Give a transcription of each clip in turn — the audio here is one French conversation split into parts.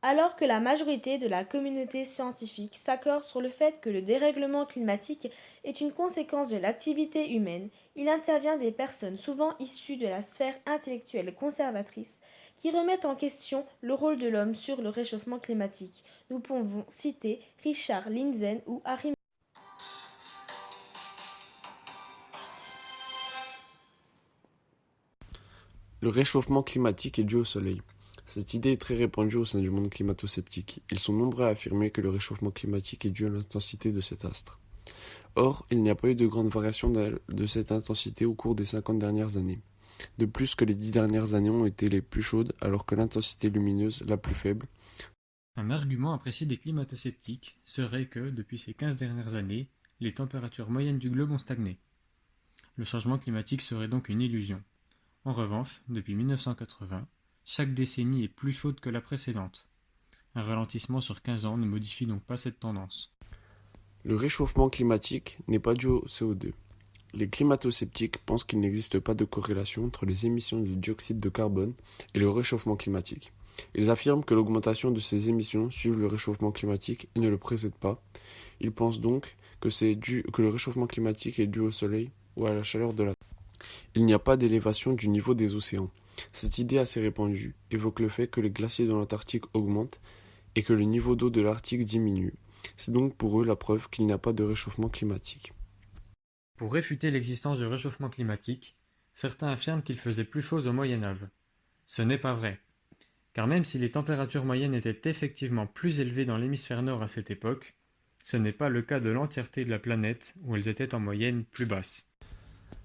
Alors que la majorité de la communauté scientifique s'accorde sur le fait que le dérèglement climatique est une conséquence de l'activité humaine, il intervient des personnes souvent issues de la sphère intellectuelle conservatrice qui remettent en question le rôle de l'homme sur le réchauffement climatique. Nous pouvons citer Richard Lindzen ou Harry. Le réchauffement climatique est dû au Soleil. Cette idée est très répandue au sein du monde climato-sceptique. Ils sont nombreux à affirmer que le réchauffement climatique est dû à l'intensité de cet astre. Or, il n'y a pas eu de grande variation de cette intensité au cours des 50 dernières années. De plus que les 10 dernières années ont été les plus chaudes alors que l'intensité lumineuse la plus faible. Un argument apprécié des climato-sceptiques serait que, depuis ces 15 dernières années, les températures moyennes du globe ont stagné. Le changement climatique serait donc une illusion. En revanche, depuis 1980, chaque décennie est plus chaude que la précédente. Un ralentissement sur 15 ans ne modifie donc pas cette tendance. Le réchauffement climatique n'est pas dû au CO2. Les climato-sceptiques pensent qu'il n'existe pas de corrélation entre les émissions de dioxyde de carbone et le réchauffement climatique. Ils affirment que l'augmentation de ces émissions suit le réchauffement climatique et ne le précède pas. Ils pensent donc que le réchauffement climatique est dû au soleil ou à la chaleur de la Terre. Il n'y a pas d'élévation du niveau des océans. Cette idée assez répandue évoque le fait que les glaciers de l'Antarctique augmentent et que le niveau d'eau de l'Arctique diminue. C'est donc pour eux la preuve qu'il n'y a pas de réchauffement climatique. Pour réfuter l'existence du réchauffement climatique, certains affirment qu'il faisait plus chaud au Moyen Âge. Ce n'est pas vrai, car même si les températures moyennes étaient effectivement plus élevées dans l'hémisphère nord à cette époque, ce n'est pas le cas de l'entièreté de la planète où elles étaient en moyenne plus basses.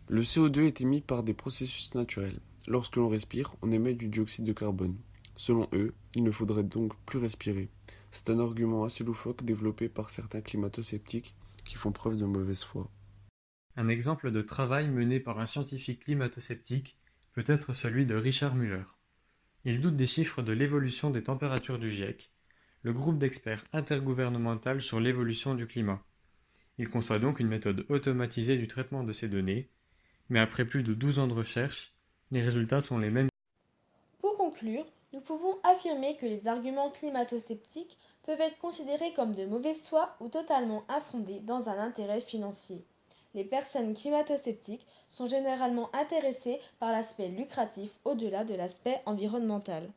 Le CO2 est émis par des processus naturels. Lorsque l'on respire, on émet du dioxyde de carbone. Selon eux, il ne faudrait donc plus respirer. C'est un argument assez loufoque développé par certains climato-sceptiques qui font preuve de mauvaise foi. Un exemple de travail mené par un scientifique climato-sceptique peut être celui de Richard Müller. Il doute des chiffres de l'évolution des températures du GIEC, le groupe d'experts intergouvernemental sur l'évolution du climat. Il conçoit donc une méthode automatisée du traitement de ces données, mais après plus de 12 ans de recherche, les résultats sont les mêmes. Pour conclure, nous pouvons affirmer que les arguments climato-sceptiques peuvent être considérés comme de mauvaise foi ou totalement infondés dans un intérêt financier. Les personnes climato-sceptiques sont généralement intéressées par l'aspect lucratif au-delà de l'aspect environnemental.